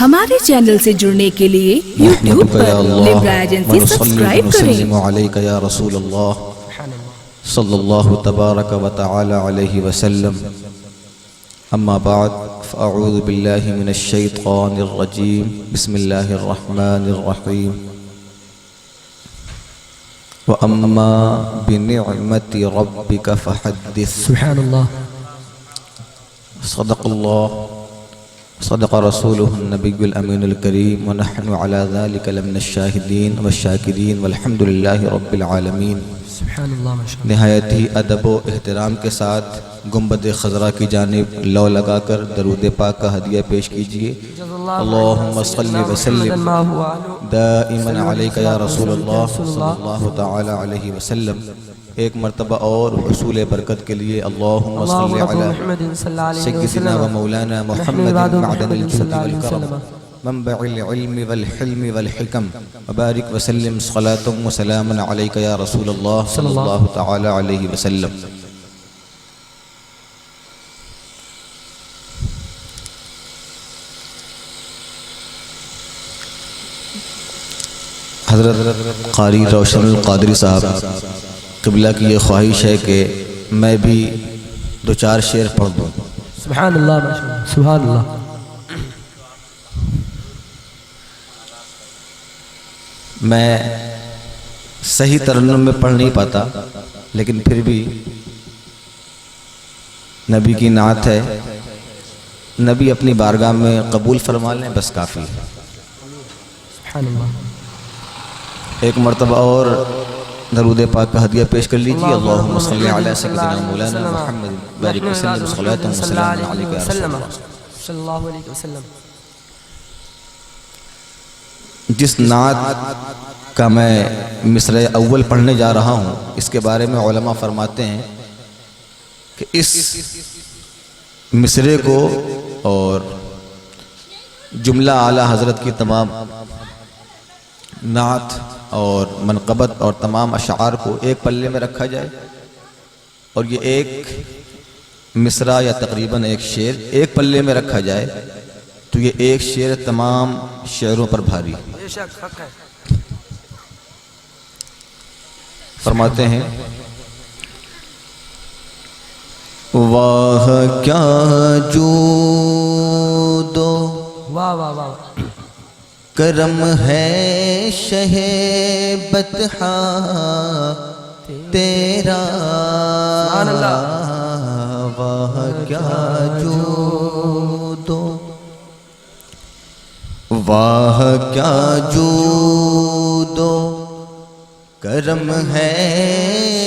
हमारे चैनल से जुड़ने के लिए YouTube पर लिब्रा एजेंसी सब्सक्राइब करें। या रसूल अल्लाह सल्लल्लाहु तबारक व तआला अलैहि वसल्लम। अम्मा बाद फ़अऊज़ु बिल्लाहि मिनश शैतानिर रजीम। बिस्मिल्लाहिर रहमानिर रहीम। व अम्मा बिनिअमति रब्बिका फ़हद्दिस। सुब्हानल्लाह। सदक़ल्लाह सदक़ रसूलुहुन नबियुल अमीनुल करीम व नहनु अला ज़ालिका लमिनश शाहिदीन व शाकिरीन वल्हम्दुलिल्लाहि रब्बिल आलमीन। सुब्हानल्लाह माशाअल्लाह। निहायत ही अदब व एहतराम के साथ गुंबद खज़रा की जानिब लौ लगाकर दरूद पाक का हदिया पेश कीजिए। अल्लाहुम्मा सल्लि व सल्लिम दाइमन अलैका या रसूलल्लाह सल्लल्लाहु तआला अलैहि वसल्लम। एक मरतबा और हुसूल बरकत के लिए अल्लाहुम्मा सल्लि अला सय्यिदिना व मौलाना मुहम्मदिन मअदनिल जुद वल करम मनबअल इल्म वल हिल्म वल हिकम व बारिक व सल्लिम सलातन व सलामन अलैका या रसूलल्लाह सल्लल्लाहु तआला अलैहि वसल्लम। हज़रत क़ारी रोशनुल क़ादरी साहब क़िबला की ये ख्वाहिश है कि मैं भी दो चार शेर पढ़ दूँ। सुब्हानल्लाह माशाअल्लाह सुब्हानल्लाह। मैं सही तरन्नुम में पढ़ नहीं पाता, लेकिन फिर भी नबी की नात है, नबी अपनी बारगाह में कबूल फरमा लें, बस काफ़ी है। सुब्हानल्लाह। एक मरतबा और दरूद पाक का हदिया पेश कर लीजिए। अल्लाहुम्मा सल्लि अला सय्यिदिना मौलाना मुहम्मद बारिक व सल्लिम सलातन व सलामन अलैका या रसूलल्लाह सल्लल्लाहु अलैहि वसल्लम। जिस नात का मैं मिसरे अव्वल पढ़ने जा रहा हूँ, इसके बारे में उलमा फरमाते हैं कि इस मिसरे को और जुमला आला हज़रत की तमाम नात और मनक़बत और तमाम अशार को एक पल्ले में रखा जाए और ये एक मिसरा या तकरीबन एक शेर एक पल्ले में रखा जाए तो ये एक शेर तमाम शेरों पर भारी। फरमाते हैं, वाह क्या जूदो वाह वाह वाह करम है शहे बतहा तेरा। वाह क्या जूदो वाह क्या जूदो करम है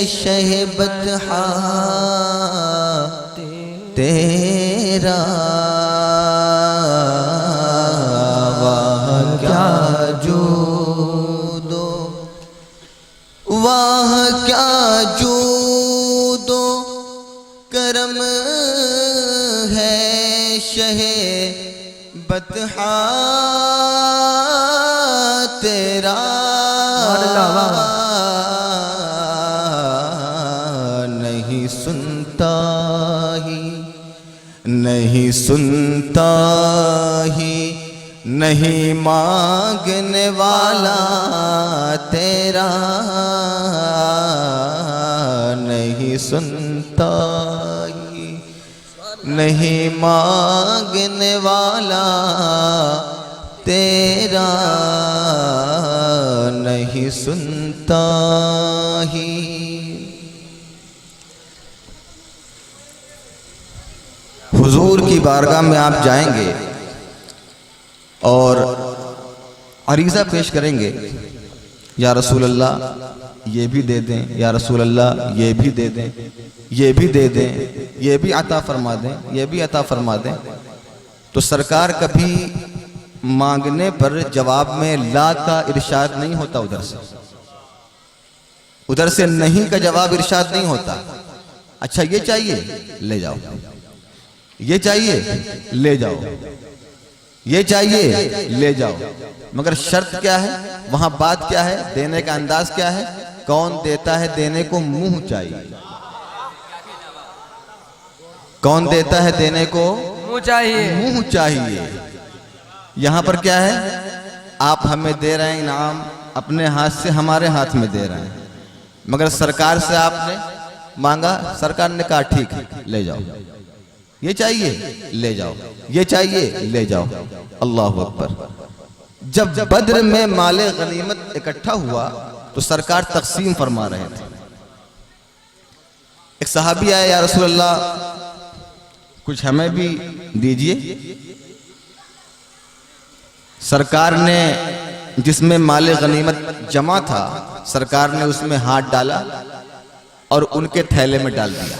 शहे बतहा तेरा। वाह क्या जूदो करम है शहे बतहा तेरा। नहीं सुनता ही नहीं सुनता ही नहीं मांगने वाला तेरा। नहीं सुनता ही नहीं मांगने वाला तेरा। नहीं सुनता ही। हुजूर की बारगाह में आप जाएंगे और अरीज़ा पेश करेंगे, या रसूल अल्लाह ये भी दे दें, या रसूल अल्लाह ये भी दे दें, ये भी दे दें, ये भी अता फरमा दें, ये भी अता फरमा दें। तो सरकार कभी मांगने पर जवाब में ला का इरशाद नहीं होता, उधर से नहीं का जवाब इरशाद नहीं होता। अच्छा ये चाहिए ले जाओ, ये चाहिए ले जाओ, ये चाहिए ले जाओ, मगर शर्त क्या है, वहां बात क्या है, देने का अंदाज क्या है, कौन देता है देने को मुंह चाहिए। कौन देता है देने को मुंह चाहिए। मुंह चाहिए। यहाँ पर क्या है, आप हमें दे रहे हैं इनाम, अपने हाथ से हमारे हाथ में दे रहे हैं, मगर सरकार से आपने मांगा, सरकार ने कहा ठीक है ले जाओ, ये चाहिए ले जाओ, ये चाहिए ले जाओ। अल्लाह अकबर। जब बद्र में माले गनीमत इकट्ठा हुआ तो सरकार तकसीम फरमा रहे थे। एक सहाबी आया, या रसूल अल्लाह कुछ हमें भी दीजिए। सरकार ने जिसमें माले गनीमत जमा था, सरकार ने उसमें हाथ डाला और उनके थैले में डाल दिया,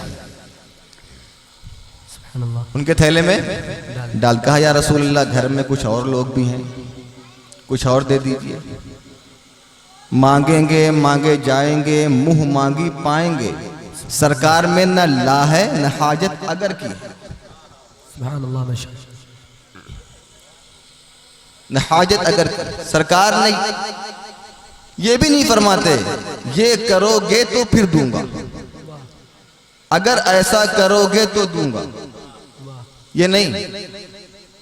उनके थैले में डाल। कहा या रसूल अल्लाह घर में कुछ और लोग भी हैं, कुछ और दे दीजिए। मांगेंगे मांगे जाएंगे, मुंह मांगी पाएंगे, सरकार में न ला है न हाजत अगर की, सुभान अल्लाह, न हाजत अगर की। सरकार ने ये भी नहीं फरमाते ये करोगे तो फिर दूंगा, अगर ऐसा करोगे तो दूंगा, ये नहीं।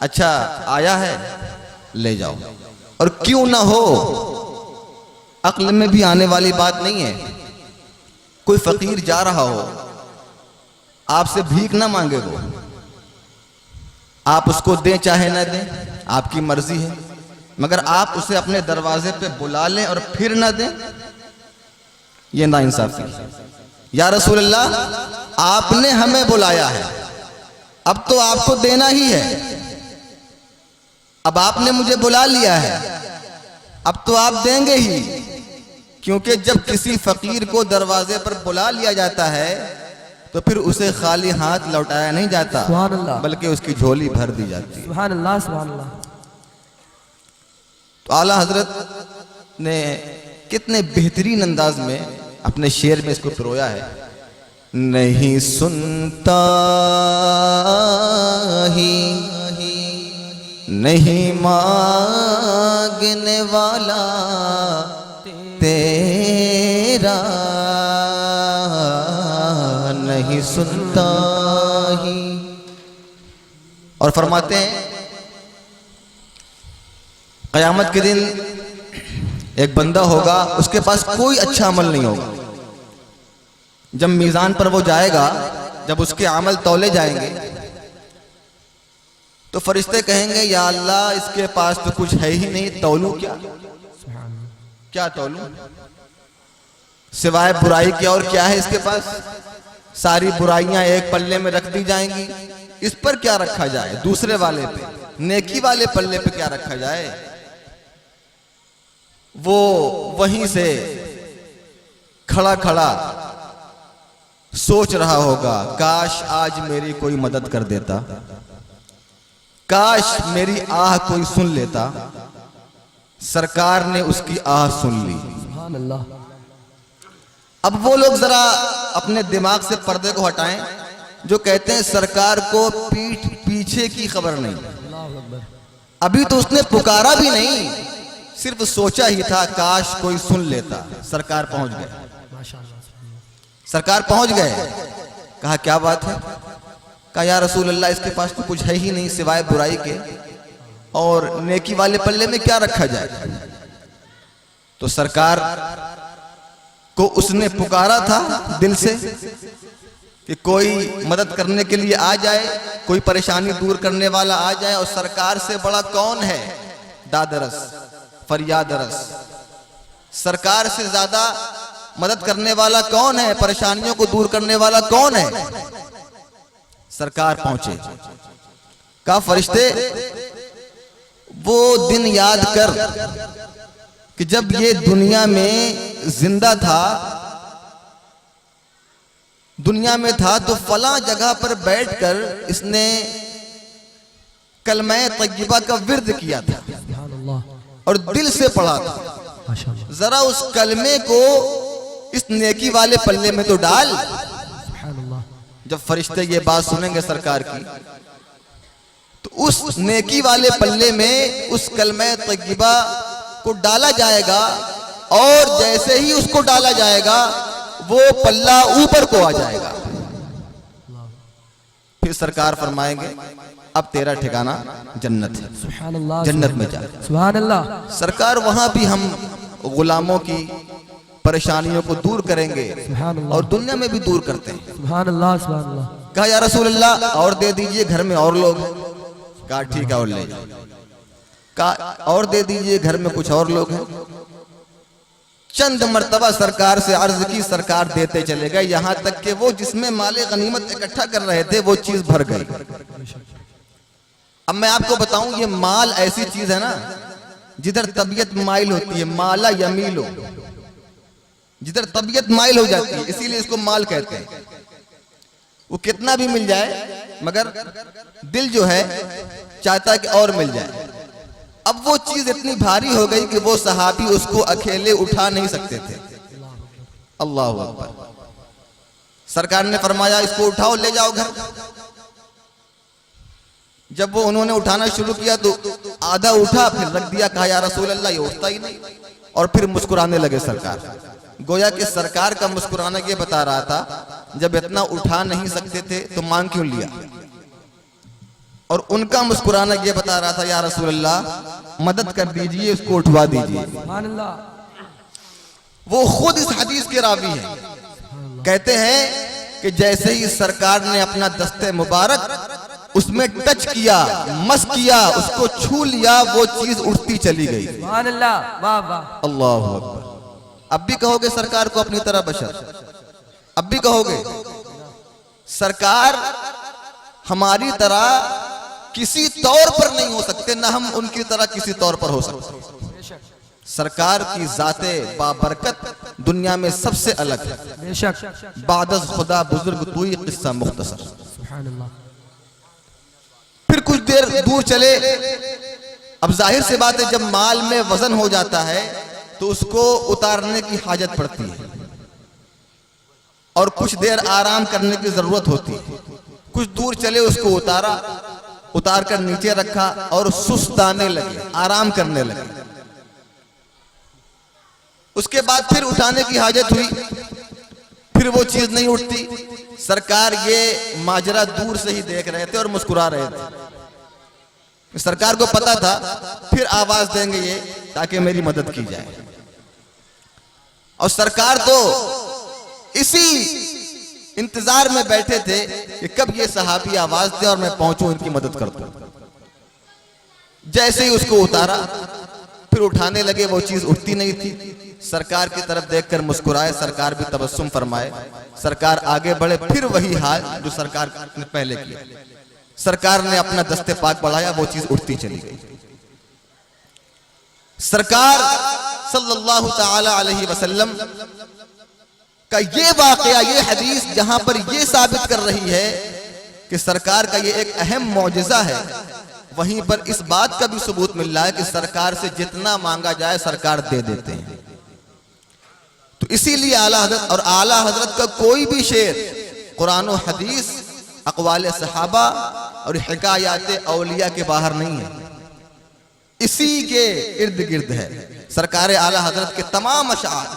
अच्छा आया है ले जाओ, और क्यों ना हो, अक्ल में भी आने वाली बात नहीं है। कोई फकीर जा रहा हो, आपसे भीख ना मांगे वो, आप उसको दें चाहे ना दें, आपकी मर्जी है, मगर आप उसे अपने दरवाजे पे बुला लें और फिर ना दें, ये नाइंसाफी। या रसूल अल्लाह आपने हमें बुलाया है, अब तो आपको देना ही है, अब आपने मुझे बुला लिया है, अब तो आप देंगे ही। क्योंकि जब किसी फकीर को दरवाजे पर बुला लिया जाता है तो फिर उसे खाली हाथ लौटाया नहीं जाता, बल्कि उसकी झोली भर दी जाती है। सुभान अल्लाह, सुभान अल्लाह। तो आला हजरत ने कितने बेहतरीन अंदाज में अपने शेर में इसको पिरोया है। नहीं सुनता ही नहीं मांगने वाला तेरा, नहीं सुनता ही। और फरमाते हैं क़यामत के दिन एक बंदा होगा, उसके पास कोई अच्छा अमल नहीं होगा। जब मीज़ान पर वो जाएगा, जब उसके अमल तौले जाएंगे तो फरिश्ते कहेंगे या अल्लाह इसके पास तो कुछ है ही नहीं, तौलू क्या, क्या तौलू, सिवाय बुराई के और क्या है इसके पास। सारी बुराइयां एक पल्ले में रख दी जाएंगी, इस पर क्या रखा जाए, दूसरे वाले पे, नेकी वाले पल्ले पे क्या रखा जाए। वो वहीं से खड़ा खड़ा सोच रहा होगा, काश आज मेरी कोई मदद कर देता, काश मेरी आह कोई सुन लेता। सरकार ने उसकी आह सुन ली। सुभान अल्लाह। अब वो लोग जरा अपने दिमाग से पर्दे को हटाएं जो कहते हैं सरकार को पीठ पीछे की खबर नहीं, अल्लाहु अकबर। अभी तो उसने पुकारा भी नहीं, सिर्फ सोचा ही था काश कोई सुन लेता। सरकार पहुंच गए, माशाअल्लाह। सरकार पहुंच गए। कहा क्या बात है, कहा या रसूल अल्लाह इसके पास तो कुछ है ही नहीं सिवाय बुराई के, और नेकी वाले पल्ले में क्या रखा जाए। तो सरकार को उसने पुकारा था दिल से कि कोई मदद करने के लिए आ जाए, कोई परेशानी दूर करने वाला आ जाए, और सरकार से बड़ा कौन है दादरस फरियादरस, सरकार से ज्यादा मदद करने वाला कौन है, परेशानियों को दूर करने वाला कौन है। सरकार पहुंचे, कहा फरिश्ते वो दिन याद कर कि जब ये दुनिया में जिंदा था, दुनिया में था तो फला जगह पर बैठकर इसने कलमे तय्यबा का विर्द किया था सुभान अल्लाह, और दिल से पढ़ा था। माशाअल्लाह। जरा उस कलमे को इस नेकी वाले पल्ले में तो डाल। सुभान अल्लाह। जब फरिश्ते ये बात सुनेंगे सरकार की, तो उस नेकी वाले पल्ले में उस कलमे तय्यबा को डाला जाएगा, और जैसे ही उसको डाला जाएगा वो पल्ला ऊपर को आ जाएगा। फिर फिर सरकार फरमाएंगे अब तेरा ठिकाना जन्नत है, सुभान अल्लाह, जन्नत में जा। सुभान अल्लाह। सरकार वहां भी हम गुलामों की परेशानियों को दूर करेंगे सुभान अल्लाह, और दुनिया में भी दूर करते हैं। सुभान अल्लाह, सुभान अल्लाह। कहा या रसूल अल्लाह और दे दीजिए, घर में और लोग हैं। कहा ठीक है और ले जाओ। कहा और दे दीजिए, घर में कुछ और लोग हैं। चंद मर्तबा सरकार से अर्ज की, सरकार देते चले गए, यहां तक कि वो जिसमें माले गनीमत इकट्ठा कर रहे थे वो चीज भर गई। अब मैं आपको बताऊं, ये माल ऐसी चीज है ना जिधर तबीयत माइल होती है, माला यमीलो, जिधर तबीयत माइल हो जाती है, इसीलिए इसको माल कहते हैं। वो कितना भी मिल जाए मगर दिल जो है चाहता है कि और मिल जाए। अब वो चीज इतनी भारी हो गई कि वो सहाबी उसको अकेले उठा नहीं सकते थे। अल्लाह अकबर। सरकार ने फरमाया इसको उठाओ, ले जाओ घर। जब वो उन्होंने उठाना शुरू किया तो आधा उठा, फिर रख दिया। कहा या रसूल अल्लाह ये उठता ही नहीं, और फिर मुस्कुराने लगे सरकार। गोया कि सरकार का मुस्कुराना ये बता रहा था जब इतना उठा नहीं सकते थे तो मांग क्यों लिया, और उनका मुस्कुराना ये बता रहा था या रसूल अल्लाह मदद कर दीजिए, उसको उठवा दीजिए। सुभान अल्लाह। वो खुद इस हदीस के रावी हैं। कहते हैं कि जैसे ही सरकार ने अपना दस्ते मुबारक उसमें टच किया, मस किया, उसको छू लिया, वो चीज उठती चली गई। सुभान अल्लाह, वाह वाह। अल्लाह अकबर। अब भी कहोगे सरकार को अपनी तरह बशर? अब भी कहोगे? सरकार हमारी तरह किसी तौर पर नहीं हो सकते, ना हम उनकी तरह किसी तौर पर हो सकते। सरकार की जाते बाबरकत दुनिया में सबसे अलग है। बेशक। बादस खुदा बुजुर्ग तू ही किस्सा मुख्तसर। सुभान अल्लाह। फिर कुछ देर दूर चले। अब जाहिर से बात है जब माल में वजन हो जाता है तो उसको उतारने की हाजत पड़ती है और कुछ देर आराम करने की जरूरत होती है। कुछ दूर चले, उसको उतारा, उतार कर नीचे रखा और सुस्ताने लगे, आराम करने लगे। उसके बाद फिर उठाने की हाजत हुई, फिर वो चीज नहीं उठती। सरकार ये माजरा दूर से ही देख रहे थे और मुस्कुरा रहे थे। सरकार को पता था फिर आवाज देंगे ये ताकि मेरी मदद की जाए, और सरकार तो इसी इंतजार में बैठे थे कि कब ये सहाबी आवाज दे और मैं पहुंचूं, इनकी मदद कर दूं। जैसे ही उसको उतारा, फिर उठाने लगे, वो चीज उठती नहीं थी। सरकार की तरफ देखकर मुस्कुराए, सरकार भी तबस्सुम फरमाए। सरकार आगे बढ़े, फिर वही हाल जो सरकार ने पहले किया। सरकार ने अपना दस्ते पाक बढ़ाया, वो चीज उठती चली गई। सरकार सल्लल्लाहु ताला अलैहि वसल्लम का ये वाकया, ये हदीस जहां पर ये साबित कर रही है कि सरकार का ये एक अहम मौजज़ा है, वहीं पर इस बात का भी सबूत मिल रहा है कि सरकार से जितना मांगा जाए सरकार दे देते हैं। तो इसीलिए आला हजरत, और आला हजरत का कोई भी शेर कुरान और हदीस, अक़वाल सहाबा और हिकायात औलिया के बाहर नहीं है, इसी के इर्द गिर्द है। सरकार आला हजरत के तमाम अशार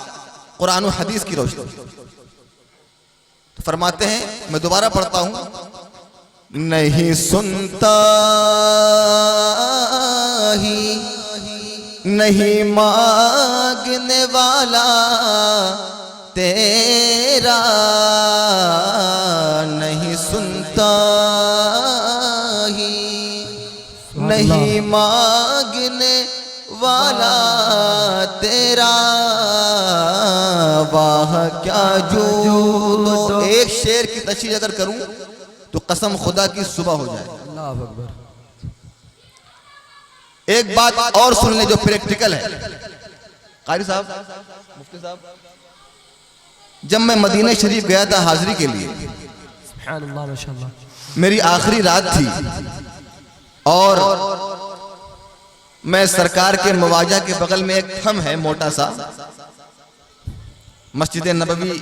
कुरान और हदीस की रोशनी। तो फरमाते हैं, मैं दोबारा पढ़ता हूं, नहीं सुनता ही नहीं मांगने वाला तेरा, नहीं सुनता ही नहीं मांगने वाला तेरा, वाह क्या जो। तो एक शेर की तशरीह अगर करूं तो कसम खुदा की सुबह हो जाए। अल्लाह अकबर। एक बात और सुन ले जो प्रैक्टिकल है। कारी साहब, मुफ्ती साहब, जब मैं मदीना शरीफ गया था हाजिरी के लिए, सुभान अल्लाह, माशाअल्लाह, मेरी आखिरी रात थी और मैं सरकार के मवाजा के बगल में एक थम है मोटा सा, मस्जिद नबवी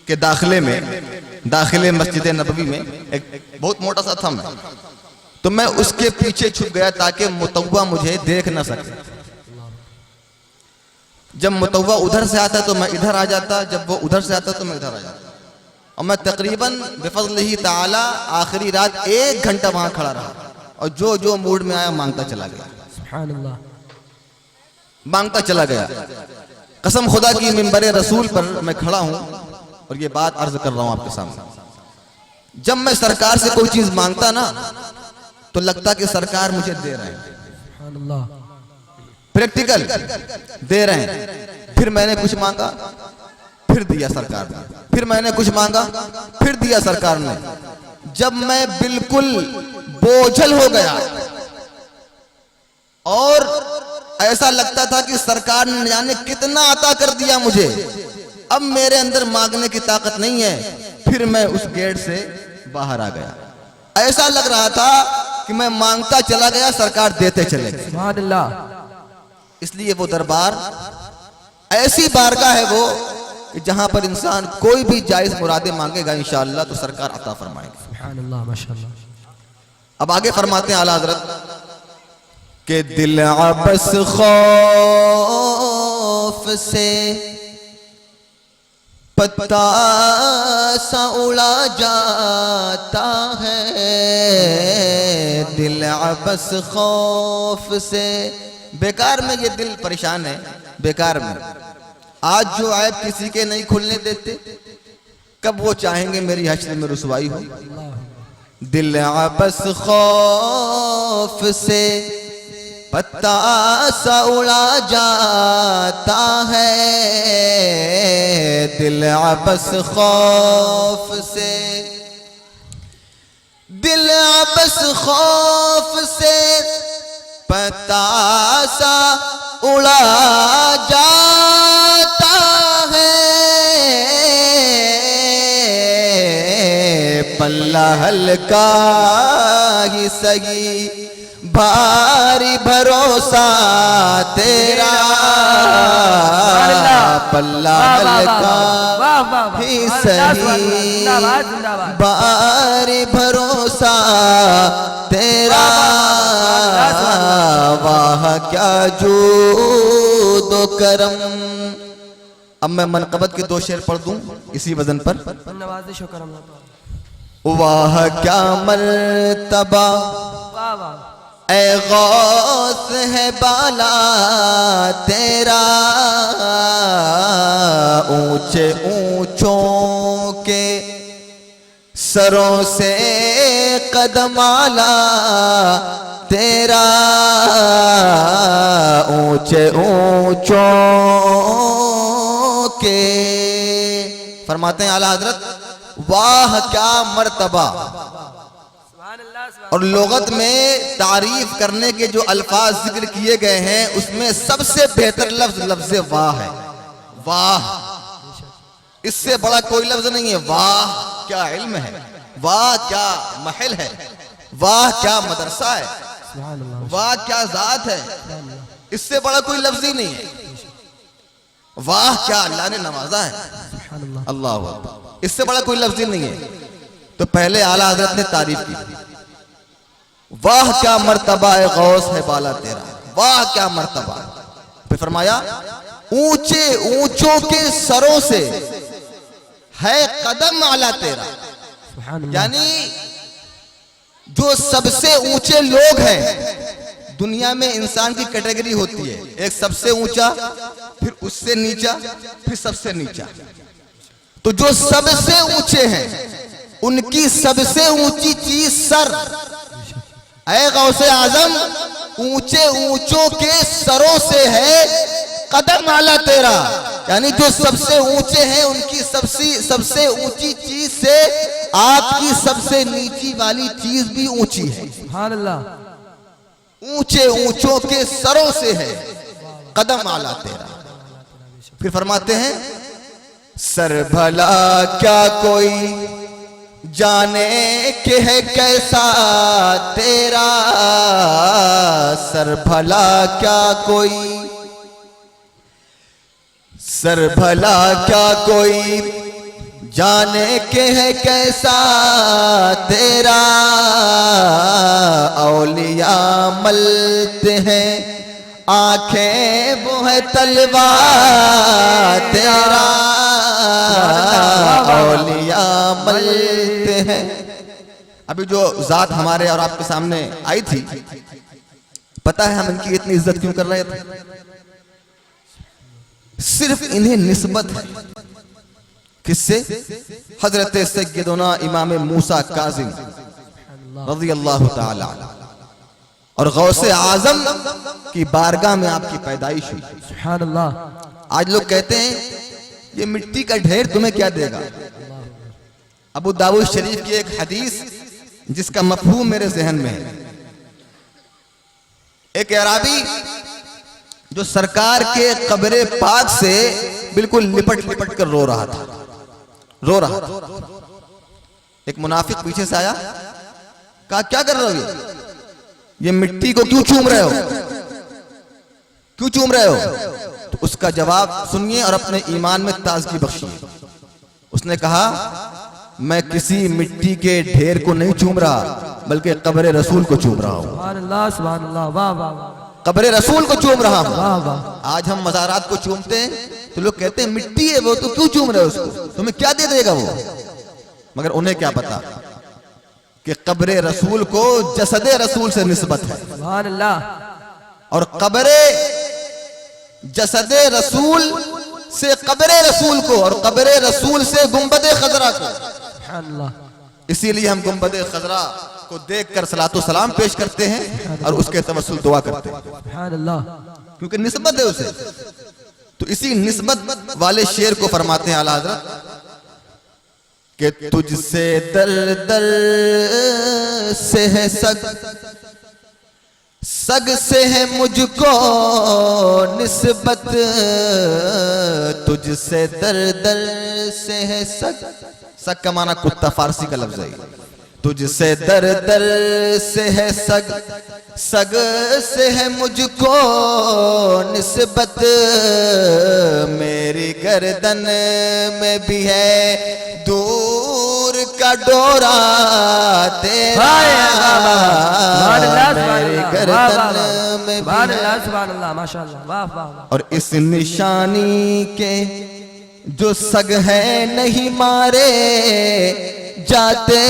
के दाखिले मस्जिद नबवी में एक बहुत मोटा सा थम है। तो मैं उसके पीछे छुप गया ताकि मुतव्वा मुझे देख ना सके। जब मुतव्वा उधर से आता तो मैं इधर आ जाता, जब वो उधर से आता तो मैं इधर आ जाता, और मैं तकरीबन बिफज़्लिही ताला आखिरी रात 1 घंटा वहां खड़ा रहा और जो जो मूड में आया मांगता चला गया, सुभान अल्लाह। मांगता चला गया। कसम खुदा की मिंबर रसूल पर मैं खड़ा हूं और ये बात अर्ज कर रहा हूं आपके सामने। जब मैं सरकार से कोई चीज मांगता ना तो लगता कि सरकार मुझे दे रहे हैं, सुभान अल्लाह। प्रैक्टिकल दे रहे हैं। फिर मैंने कुछ मांगा, फिर दिया सरकार ने, फिर मैंने कुछ मांगा, फिर दिया सरकार ने। जब मैं बिल्कुल बोझल हो गया और ऐसा लगता था कि सरकार ने जाने कितना अता कर दिया मुझे, अब मेरे अंदर मांगने की ताकत नहीं है, फिर मैं उस गेट से बाहर आ गया। ऐसा लग रहा था कि मैं मांगता चला गया, सरकार देते चले गए। सुभान अल्लाह। इसलिए वो दरबार ऐसी बारगाह है वो कि जहां पर इंसान कोई भी जायज मुरादे मांगेगा इंशाअल्लाह तो सरकार अता फरमाएगी। सुभान अल्लाह, माशाअल्लाह। अब आगे फरमाते हैं आला हजरत के दिल बस खौफ से पत्ता सा उड़ा जाता है, दिल बस खौफ से। बेकार में ये दिल परेशान है, बेकार में। आज जो ऐब किसी के नहीं खुलने देते, कब वो चाहेंगे मेरी हश्र में रुसवाई हो। दिल बस खौफ से पत्ता सा उड़ा जाता है, दिल बस खौफ से, दिल बस खौफ से पत्ता सा उड़ा जाता है, पल्ला हल्का ही सही भारी भरोसा तेरा, पल्ला हल्का ही सही भारी भरोसा तेरा, वाह क्या जूदो करम। अब मैं मनकबत के 2 शेर पढ़ दूं इसी वजन पर। नवाज़िश और करम। वाह क्या मर्तबा वाह वाह। ऐ गौस है बाला तेरा, ऊंचे ऊंचों के सरों से कदम आला तेरा, ऊंचे ऊंचों के। फरमाते हैं आला हजरत, वाह क्या मर्तबा। और लोगत में तारीफ करने के जो अल्फाज जिक्र किए गए हैं उसमें सबसे बेहतर लफ्ज लफ्ज वाह है। वाह, इससे बड़ा कोई लफ्ज नहीं है। वाह क्या इल्म है, वाह क्या महल है, वाह क्या मदरसा है, वाह क्या जात है, इससे बड़ा कोई लफ्ज ही नहीं है। वाह क्या अल्लाह ने नवाजा है, अल्लाह अकबर, इससे बड़ा कोई लफ्ज ही नहीं है। तो पहले आला हजरत ने तारीफ की, वाह क्या मर्तबा है गौस है बाला तेरा, वाह क्या मर्तबा। फिर फरमाया, ऊंचे ऊंचों के सरों से है कदम आला तेरा, यानी जो सबसे ऊंचे लोग हैं दुनिया में। इंसान की कैटेगरी होती है, एक सबसे ऊंचा, फिर उससे नीचा, फिर सबसे नीचा। तो जो सबसे ऊंचे हैं उनकी सबसे ऊंची चीज सर। ऐ गौसे आजम, ऊंचे ऊंचों के सरों से है कदम आला तेरा, यानी जो सबसे ऊंचे हैं उनकी सबसे ऊंची चीज से आपकी सबसे नीची वाली चीज भी ऊंची है। सुभान अल्लाह। ऊंचे ऊंचों के सरों से है कदम आला तेरा। फिर फरमाते हैं, सर भला क्या कोई जाने के है कैसा तेरा, सर भला क्या कोई, सर भला क्या कोई जाने के है कैसा तेरा, औलिया मलते हैं आंखें वो है तलवा तेरा, औलिया मलते हैं। अभी जो जात हमारे और आपके सामने आई थी, पता है हम इनकी इतनी इज्जत क्यों कर रहे थे? सिर्फ इन्हें निस्बत है किससे? हजरत सैयदना इमाम मूसा काज़िम रज़ियल्लाहु ताला और गौसे आजम की बारगाह में आपकी पैदाइश हुई। सुभान अल्लाह। आज लोग कहते हैं ये मिट्टी का ढेर तुम्हें क्या देगा? अबू दाऊद शरीफ की एक हदीस जिसका मफहूम मेरे जहन में है। एक अराबी जो सरकार के कब्रे पाक से बिल्कुल लिपट लिपट कर रो रहा था। एक मुनाफिक पीछे से आया, कहा क्या कर रहे हो? ये मिट्टी को क्यों चूम रहे हो? क्यों चूम रहे हो? तो उसका जवाब सुनिए और अपने ईमान में ताजगी बख्शिए। उसने कहा मैं किसी मिट्टी के ढेर को नहीं चूम रहा, बल्कि कब्र रसूल को चूम रहा हूं। सुभान अल्लाह, सुभान अल्लाह, वाह वाह वाह, कब्र रसूल को चूम रहा हूं। वाह वाह। आज हम मज़ारात को चूमते हैं तो लोग कहते हैं मिट्टी है वो, तो क्यों चूम रहे हो उसको? तुम्हें क्या दे देगा वो? मगर उन्हें क्या पता कि कब्र रसूल को जसदे रसूल से निस्बत है। सुभान अल्लाह। और कब्र जसदे रसूल से कब्र रसूल को, और कब्र रसूल से गुंबद खजरा को। सुभान अल्लाह। इसीलिए हम गुंबद खजरा को देखकर सलातो सलाम पेश करते हैं और उसके तवस्सुल दुआ करते हैं, सुभान अल्लाह। क्योंकि निस्बत है उसे। तो इसी निस्बत वाले शेर को फरमाते हैं आला हज़रत कि तुझसे दर दर से है सग, सग से है मुझको निस्बत, तुझसे दर दर से है सग। सग का माना कुत्ता, फारसी का लफ्ज है। तुझसे दर दर से है सग, सग से है मुझको निस्बत, मेरी गर्दन में भी है दूर का डोरा तेरा, मेरी गर्दन में भी है। सुभान अल्लाह, माशाअल्लाह, वाह वाह। और इस निशानी के जो सग है नहीं मारे जाते,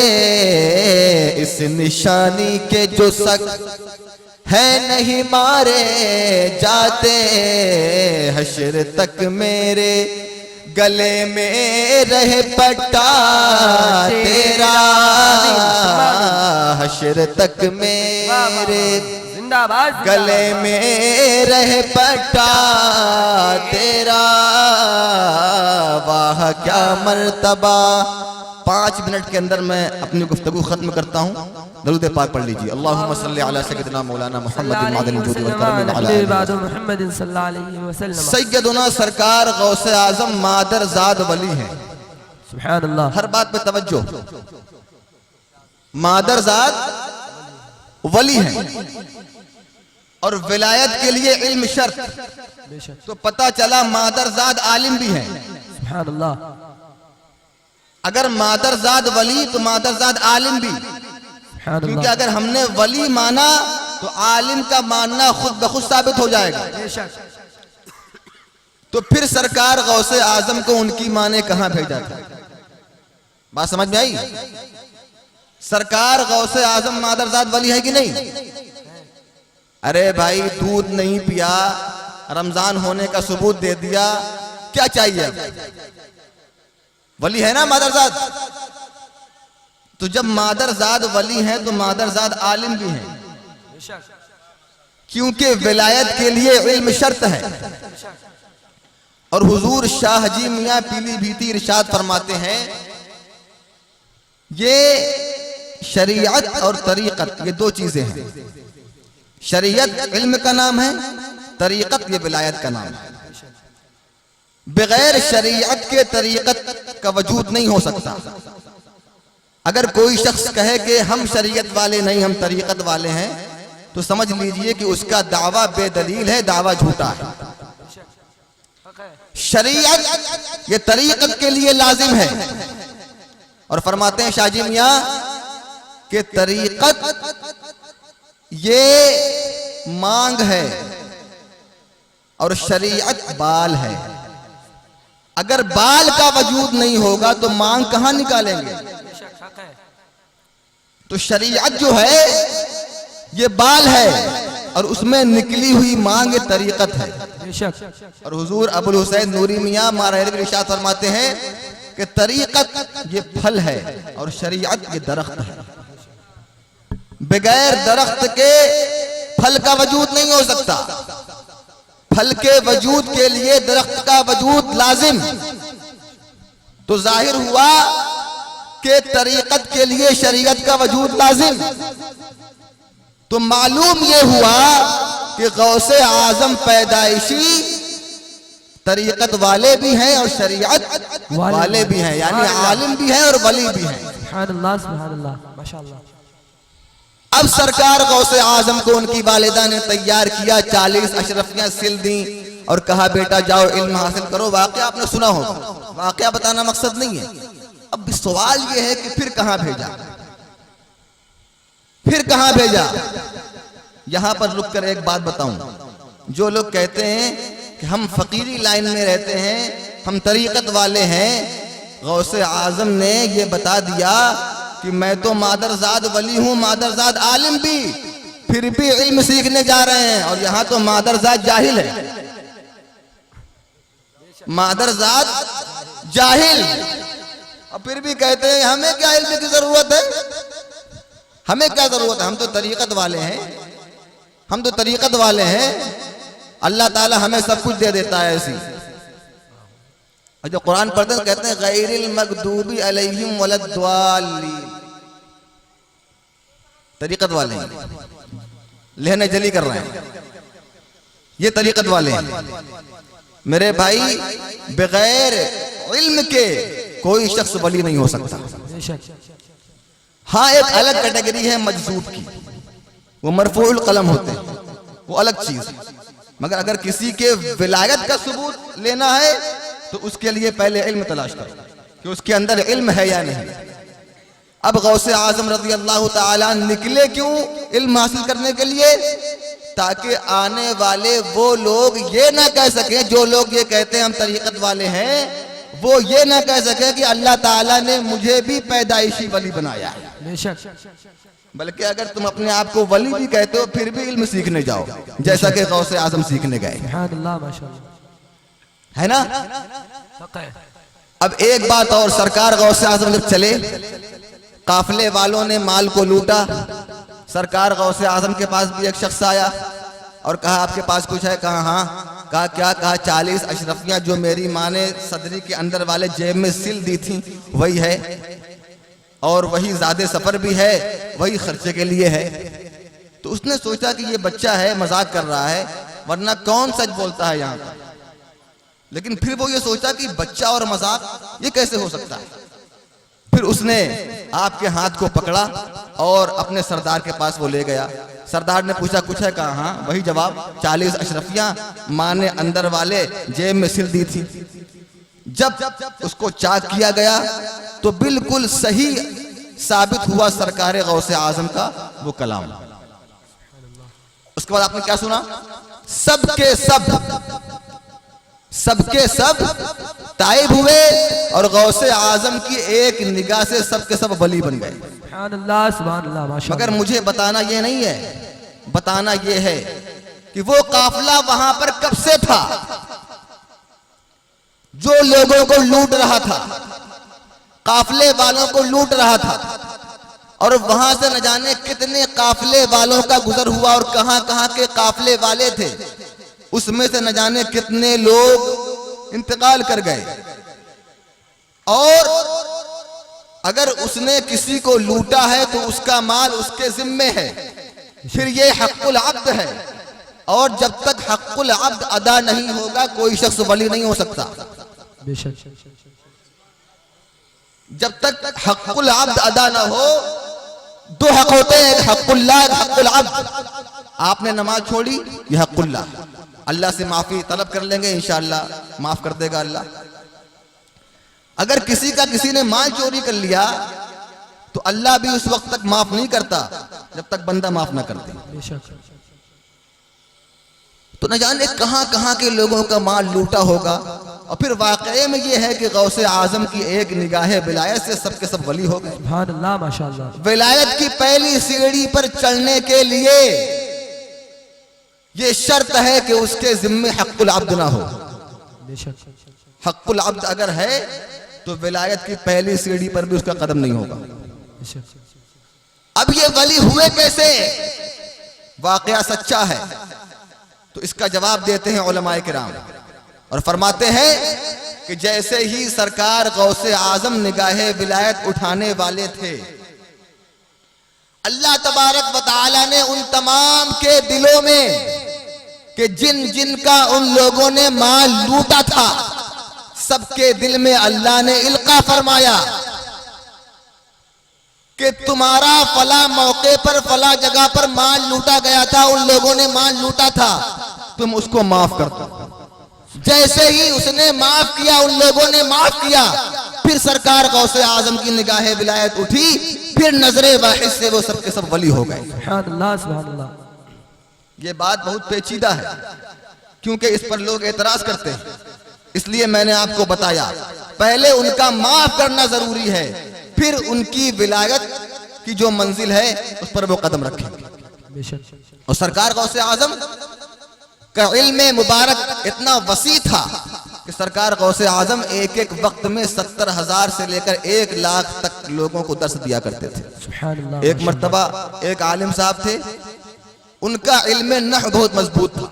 इस निशानी के जो सग है नहीं मारे जाते, हश्र तक मेरे गले में रहे पट्टा तेरा, हश्र तक मेरे गले में रहे पट्टा तेरा, वाह क्या मर्तबा। 5 मिनट के अंदर मैं अपनी गुफ्तगू खत्म करता हूँ। दरूद पाक पढ़ लीजिए। अल्लाहुम्मा सल्ली अला सय्यिदिना मौलाना मुहम्मद मादिन वजूद वल करम व अला मुहम्मद सल्लल्लाहु अलैहि वसल्लम। सैयदना सरकार गौसे आजम मादर जाद वली हैं। सुभान अल्लाह। हर बात पे तवज्जो। मादर जाद वली हैं और विलायत के लिए इल्म शर्त। तो पता चला मादरजाद आलिम भी हैं। सुभान अल्लाह। अगर मादरजाद वली तो मादरजाद आलिम भी, सुभान क्योंकि अल्लाह। अगर हमने वली माना तो आलिम का मानना खुद ब खुद साबित हो जाएगा। तो फिर सरकार गौसे आजम को उनकी माने कहां भेजा था? बात समझ में आई? सरकार गौसे आजम मादरजाद वली है कि नहीं? अरे भाई दूध नहीं पिया, रमजान होने का सबूत दे दिया, क्या चाहिए? वली है ना मादरजाद। तो जब मादरजाद वली हैं तो मादरजाद आलिम भी हैं, क्योंकि विलायत के लिए इल्म शर्त है। और हुजूर शाह जी मियां पीलीभीती इरशाद फरमाते हैं, ये शरीयत और तरीक़त ये 2 चीजें हैं। शरीयत इल्म का नाम है, तरीक़त ये विलायत का नाम है। बगैर शरीयत के तरीक़त का वजूद नहीं हो सकता। अगर कोई शख्स कहे कि हम शरीयत वाले नहीं, हम तरीक़त वाले हैं, तो समझ लीजिए कि उसका दावा बेदलील है, दावा झूठा है। शरीयत ये तरीक़त के लिए लाजिम है। और फरमाते हैं शाहजी मियां कि तरीक़त ये मांग है, और शरीयत बाल है। अगर बाल का वजूद नहीं होगा तो मांग कहां निकालेंगे? तो शरीयत जो है ये बाल है और उसमें निकली हुई मांग ये तरीकत है। और हुजूर अबुल हुसैन नूरी मियां मारहर इरशाद फरमाते हैं कि तरीकत ये फल है और शरीयत ये दरख्त है। बगैर दरख्त के फल का वजूद नहीं हो सकता। फल के वजूद के लिए दरख्त का वजूद लाजिम। तो जाहिर हुआ कि तरीकत के लिए शरीयत का वजूद लाजिम। तो मालूम यह हुआ कि गौसे आजम पैदाइशी तरीकत वाले भी हैं और शरीयत वाले भी हैं, यानी आलिम भी हैं और वली भी हैं। सुभान अल्लाह, माशाअल्लाह। अब सरकार गौसे आजम को उनकी वालिदा ने तैयार किया, 40 अशरफियां सिल दी और कहा बेटा जाओ इल्म हासिल करो। वाकया आपने सुना होगा, वाकया बताना मकसद नहीं है। अब सवाल यह है कि फिर कहां भेजा, फिर कहां भेजा? यहां पर रुक कर एक बात बताऊं। जो लोग कहते हैं कि हम फकीरी लाइन में रहते हैं, हम तरीकत वाले हैं, गौसे आजम ने यह बता दिया कि मैं तो मादरजाद वली हूं, मादरजाद आलिम भी, फिर भी इल्म सीखने जा रहे हैं। और यहां तो मादरजाद जाहिल है, मादरजाद जाहिल, और फिर भी कहते हैं हमें क्या इल्म की जरूरत है, हमें क्या जरूरत है, हम तो तरीकत वाले हैं, हम तो तरीकत वाले हैं, अल्लाह ताला हमें सब कुछ दे देता है ऐसी। और जो कुरान पढ़ते हैं कहते हैं गैरिल मगदूबी अलैहिम वलद्दालीन, तरीकत वाले हैं, लहने जली कर रहे हैं, ये तरीकत वाले हैं। मेरे भाई बगैर इल्म के कोई शख्स वली नहीं हो सकता। हाँ एक अलग कैटेगरी है मजसूब की, वो मरफूउल कलम होते हैं, वो अलग चीज। मगर अगर किसी के विलायत का सबूत लेना है तो उसके लिए पहले इल्म तलाश करो कि उसके अंदर इल्म है या नहीं। अब गौसे आजम रज़ी अल्लाह ताला निकले क्यों इल्म हासिल करने के लिए? ताकि आने वाले वो लोग ये ना कह सके, जो लोग ये कहते हैं हम तरीकत वाले हैं, वो ये ना कह सके कि अल्लाह ताला ने मुझे भी पैदाइशी वली बनाया है। बल्कि अगर तुम अपने आप को वली भी कहते हो फिर भी इल्म सीखने जाओ, जैसा कि गौसे आजम सीखने गए, है ना। अब एक बात और, सरकार गौसे आजम जब चले, काफिले वालों ने माल को लूटा, सरकार गौसे आजम के पास भी एक शख्स आया और कहा आपके पास कुछ है? कहा हाँ। कहा क्या? कहा 40 अशरफियां जो मेरी माँ ने सदरी के अंदर वाले जेब में सिल दी थी वही है, और वही ज़्यादा सफर भी है, वही खर्चे के लिए है। तो उसने सोचा कि ये बच्चा है, मजाक कर रहा है, वरना कौन सच बोलता है यहाँ पर। लेकिन फिर वो ये सोचा कि बच्चा और मजाक ये कैसे हो सकता है। फिर उसने आपके हाथ को पकड़ा और अपने सरदार के पास वो ले गया। सरदार ने पूछा कुछ है? कहा हाँ। वही जवाब, 40 अशरफियां माँ ने अंदर वाले जेब में सिल दी थी। जब उसको चाक किया गया तो बिल्कुल सही साबित हुआ सरकार गौसे आजम का वो कलाम। उसके बाद आपने क्या सुना? सबके सब ताइब हुए और गौसे आजम की एक निगाह से सबके सब वली बन गए। मगर मुझे बताना ये नहीं है, बताना ये है कि वो काफिला वहां पर कब से था जो लोगों को लूट रहा था, काफिले वालों को लूट रहा था, और वहां से न जाने कितने काफिले वालों का गुजर हुआ और कहां कहां के काफिले वाले थे, उसमें से न जाने कितने लोग इंतकाल कर गए। और अगर उसने किसी को लूटा है तो उसका माल उसके जिम्मे है, फिर ये हक़्क़ुल अब्द है, और जब तक हक़्क़ुल अब्द अदा नहीं होगा कोई शख्स वली नहीं हो सकता। जब तक हक़्क़ुल अब्द अदा ना हो, दो हक होते हैं, एक हक़्क़ुल्लाह, एक हक़्क़ुल अब्द। आपने नमाज छोड़ी, यह हक़्क़ुल्लाह, अल्लाह से माफी तलब कर लेंगे, इंशाअल्लाह माफ कर देगा अल्लाह। अगर किसी का किसी ने माल चोरी कर लिया तो अल्लाह भी उस वक्त तक माफ नहीं करता जब तक बंदा माफ ना कर दे। तो न जाने कहां कहां के लोगों का माल लूटा होगा। और फिर वाकई में ये है कि गौसे आजम की एक निगाह विलायत से सबके सब वली हो गए। सुभान अल्लाह, माशाअल्लाह। विलायत की पहली सीढ़ी पर चढ़ने के लिए ये शर्त है कि उसके जिम्मे हक़्क़ुल अब्द ना हो। बेशक हक़्क़ुल अब्द अगर है तो विलायत की पहली सीढ़ी पर भी उसका कदम नहीं होगा। बेशक। अब ये वली हुए कैसे? वाकया सच्चा है, तो इसका जवाब देते हैं उलमाए किराम और फरमाते हैं कि जैसे ही सरकार गौसे आजम निगाहे विलायत उठाने वाले थे, अल्लाह तबारक व तआला ने उन तमाम के दिलों में कि जिन जिन का उन लोगों ने माल लूटा था, सबके दिल में अल्लाह ने इल्का फरमाया कि तुम्हारा फला मौके पर फला जगह पर माल लूटा गया था, उन लोगों ने माल लूटा था, तुम उसको माफ कर दो। जैसे ही उसने माफ किया, उन लोगों ने माफ किया, फिर सरकार गौसे आजम की निगाहे विलायत उठी, फिर नजरे वाहिद से वो सबके सब वली हो गए। सुभान अल्लाह, सुभान अल्लाह। ये बात बहुत पेचीदा है क्योंकि इस पर लोग एतराज करते हैं, इसलिए मैंने आपको बताया पहले उनका माफ करना जरूरी है, फिर उनकी विलायत की जो मंजिल है उस पर वो कदम रखेंगे। बेशक। और सरकार गौसे आजम का इल्म मुबारक इतना वसी था कि सरकार गौसे आजम एक एक वक्त में 70,000 से लेकर 1 लाख तक लोगों को दर्स दिया करते थे। सुभान अल्लाह। एक मर्तबा एक आलिम साहब थे, उनका इल्म नहव बहुत मजबूत था,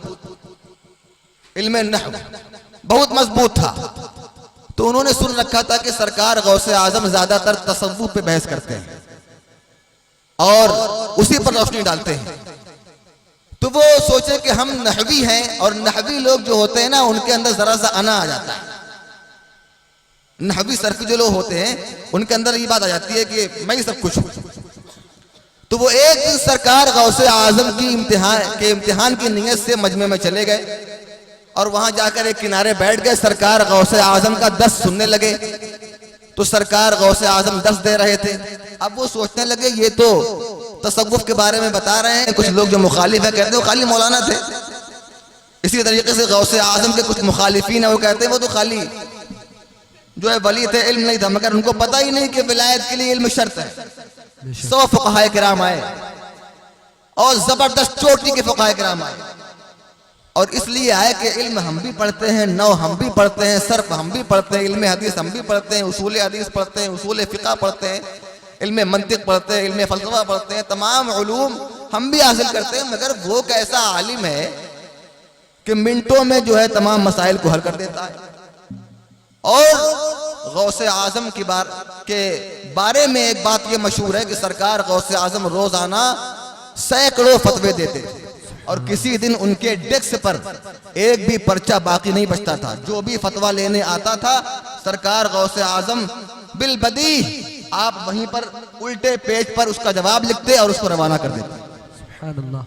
इल्म नहव बहुत मजबूत था, तो उन्होंने सुन रखा था कि सरकार गौसे आजम ज्यादातर तसव्वुफ पे बहस करते हैं और उसी पर रोशनी डालते हैं। तो वो सोचे कि हम नहवी हैं, और नहवी लोग जो होते हैं ना, उनके अंदर जरा सा अना आ जाता है। नहवी सरफी जो लोग होते हैं उनके अंदर ये बात आ जाती है कि मैं ही सब कुछ हूं। तो वो एक दिन सरकार गौसे आजम की इम्तिहान की नीयत से मजमे में चले गए और वहां जाकर एक किनारे बैठ गए। सरकार गौसे आजम का दर्स सुनने लगे, तो सरकार गौसे आजम दर्स दे रहे थे। अब वो सोचने लगे ये तो तसव्वुफ के बारे में बता रहे हैं, कुछ लोग जो मुखालिफ है कहते हैं वो खाली मौलाना थे। इसी तरीके से गौसे आजम के कुछ मुखालिफीन है, वो कहते हैं वो तो खाली जो है वली थे, इल्म नहीं था, मगर उनको पता ही नहीं कि विलायत के लिए इल्म शर्त है। 100 फुक़हाए किराम आए और जबरदस्त चोटी के फुक़हाए किराम आए, और इसलिए आए कि इल्म हम भी पढ़ते हैं, नौ हम भी पढ़ते हैं, सर्फ हम भी पढ़ते हैं, इल्म हदीस हम भी पढ़ते हैं, उसूल हदीस पढ़ते हैं, उसूल फ़िक़्ह पढ़ते हैं, इल्म मंतिक पढ़ते हैं, इल्म फ़लसफ़ा पढ़ते हैं, तमाम उलूम हम भी हासिल करते हैं। मगर वो कैसा आलिम है कि मिनटों में जो है तमाम मसाइल को हल कर देता है। और गौसे आजम के बारे में एक बात ये मशहूर है कि सरकार गौसे आजम रोजाना सैकड़ों फतवे देते थे, और किसी दिन उनके डेस्क पर एक भी पर्चा बाकी नहीं बचता था। जो भी फतवा लेने आता था, सरकार गौसे आजम बिलबदी आप वहीं पर उल्टे पेज पर उसका जवाब लिखते और उसको रवाना कर देते। सुभान अल्लाह।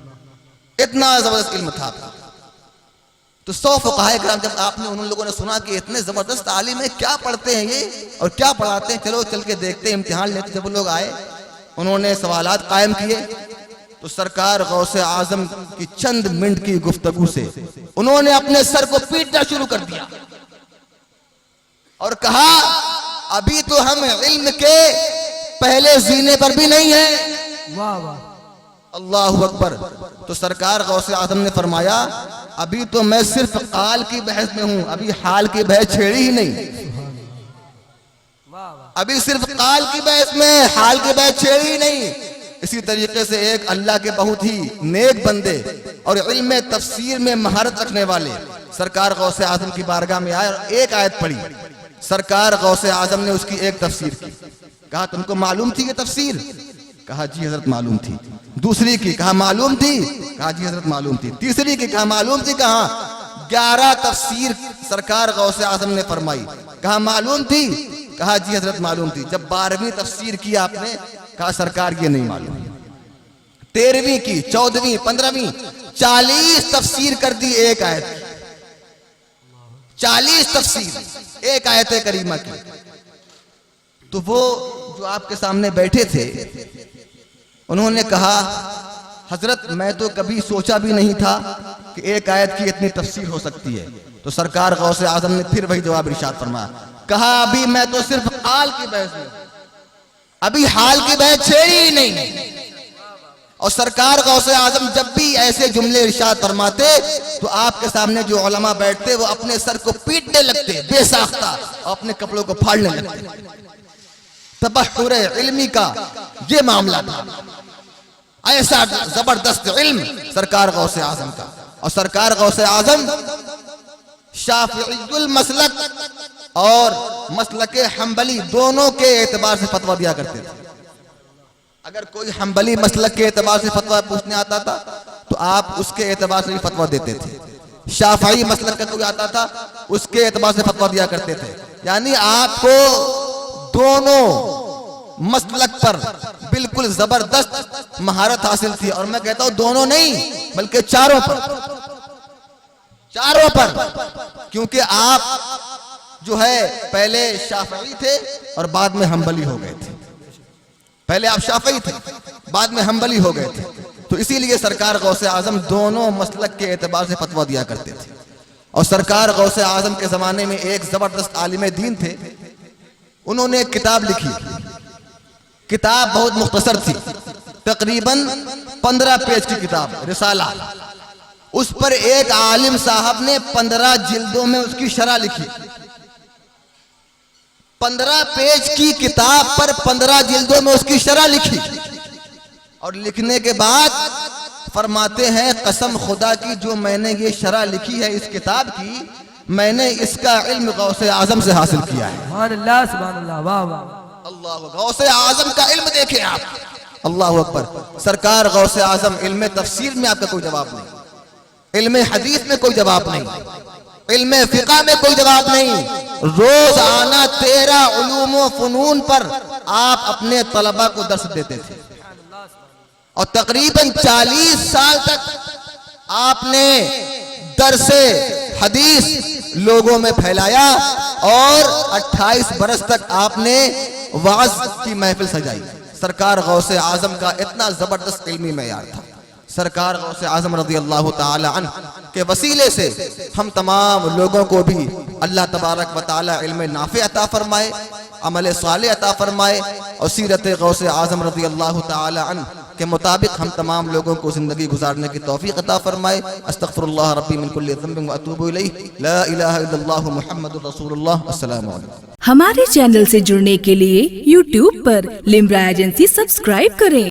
इतना जबरदस्त इल्म था। तो 100 फुक़हाए किराम जब आपने उन लोगों ने सुना कि इतने जबरदस्त आलिम है, क्या पढ़ते हैं ये और क्या पढ़ाते हैं, चलो चल के देखते हैं, इम्तिहान लेते। जब लोग आए, उन्होंने सवालात कायम किए, तो सरकार गौसे आजम की चंद मिनट की गुफ्तगू से उन्होंने अपने सर को पीटना शुरू कर दिया और कहा अभी तो हम इल्म के पहले जीने पर भी नहीं है। वाह वाह, अल्लाहु अकबर। तो सरकार गौसे आजम ने फरमाया अभी तो मैं सिर्फ काल की बहस में हूं, अभी हाल की बहस छेड़ी ही नहीं, अभी सिर्फ काल की बहस में, हाल की बहस छेड़ी ही नहीं। इसी तरीके से एक अल्लाह के बहुत ही नेक बंदे और इल्म तफसीर में महारत रखने वाले सरकार गौसे आजम की बारगाह में आए और एक आयत पढ़ी। सरकार गौसे आजम ने उसकी एक तफसीर की। कहा तुमको मालूम थी ये तफसीर? कहा जी हजरत मालूम थी। दूसरी की, कहा मालूम थी? कहा जी हजरत मालूम थी। तीसरी की, कहा मालूम थी? कहा 11 तफसीर सरकार गौसे आजम ने फरमाई। कहा मालूम थी? कहा जी हजरत मालूम थी। जब 12वीं तफसीर की आपने, कहा सरकार ये नहीं मालूम। 13वीं की, 14वीं, 15वीं, 40 तफसीर कर दी एक आयत, 40 तफसीर एक आयत करीमा की। तो वो जो आपके सामने बैठे थे उन्होंने कहा हजरत मैं तो कभी सोचा भी नहीं था कि एक आयत की इतनी तफसीर हो सकती है। तो सरकार गौसे आजम ने फिर वही जवाब इरशाद फरमाया, कहा अभी मैं तो सिर्फ हाल की बहस में, अभी हाल की बहस छेड़ी ही नहीं। और सरकार गौसे आजम जब भी ऐसे जुमले इरशाद फरमाते तो आपके सामने जो उलमा बैठते वो अपने सर को पीटने लगते बेसाख्ता और अपने कपड़ों को फाड़ने लगते। तबहुर इल्मी का ये मामला था, ऐसा जबरदस्त इल्म सरकार गौसे आजम का। और सरकार गौसे आजम शाफिउल मसलक और मसलके हम्बली दोनों के एतबार से फतवा दिया करते थे। अगर कोई हम्बली मसलक के एतबार से फतवा पूछने आता था तो आप उसके एतबार से भी फतवा देते थे। शाफई मसलक का कोई आता था उसके एतबार से फतवा दिया करते थे। यानी आपको दोनों मसलक पर बिल्कुल जबरदस्त महारत हासिल थी। और मैं कहता हूं दोनों नहीं बल्कि चारों पर, क्योंकि आप जो है पहले शाफई थे और बाद में हम्बली हो गए थे। पहले आप शाफई थे, बाद में हम्बली हो गए थे। तो इसीलिए सरकार गौसे आजम दोनों मसलक के एतबार से फतवा दिया करते थे। और सरकार गौसे आजम के जमाने में एक जबरदस्त आलिम दीन थे, उन्होंने एक किताब लिखी। किताब बहुत मुख्तसर थी, तकरीबन 15 पेज की किताब रिसाला। उस पर एक आलिम साहब ने 15 जिल्दों में उसकी शरह लिखी। 15 पेज की किताब पर 15 जिल्दों में उसकी शरह लिखी। और लिखने के बाद फरमाते हैं कसम खुदा की जो मैंने ये शरह लिखी है इस किताब की, मैंने इसका इल्म गौसे आजम से हासिल किया है। सुभान अल्लाह, सुभान अल्लाह, वाह वाह। अल्लाह, गौसे आजम का इल्म देखें आप, अल्लाह अकबर। सरकार गौसे आजम इल्म तफसीर में आपका कोई जवाब नहीं, इल्म हदीस में कोई जवाब नहीं, इल्म फिक़ह में कोई जवाब नहीं। रोजाना 13 उलूम व फ़ुनून पर आप अपने तलबा को दर्स देते थे। और तकरीबन 40 साल तक आपने दर्से हदीस लोगों में फैलाया और 28 बरस तक आपने वाज की महफिल सजाई। सरकार गौसे आजम का इतना जबरदस्त इल्मी मयार था। सरकार गौसे आजम रज़ी अल्लाह ताला अन्हु के वसीले से हम तमाम लोगों को भी अल्लाह तबारक व ताला इल्म नाफ़े अता फरमाए, अमल सालेह अता फरमाए और सीरत गौसे आजम रज़ी अल्लाह ताला अन्हु के मुताबिक हम तमाम लोगों को जिंदगी गुजारने की तौफीक अता फरमाए। अस्तगफिरुल्लाह रब्बी मिन कुल्लि ज़ंबिन व अतूबु इलैहि, ला इलाहा इल्लल्लाह मुहम्मदुर रसूलुल्लाह। अस्सलामु अलैकुम। हमारे चैनल से जुड़ने के लिए YouTube पर लिम्रा एजेंसी सब्सक्राइब करें।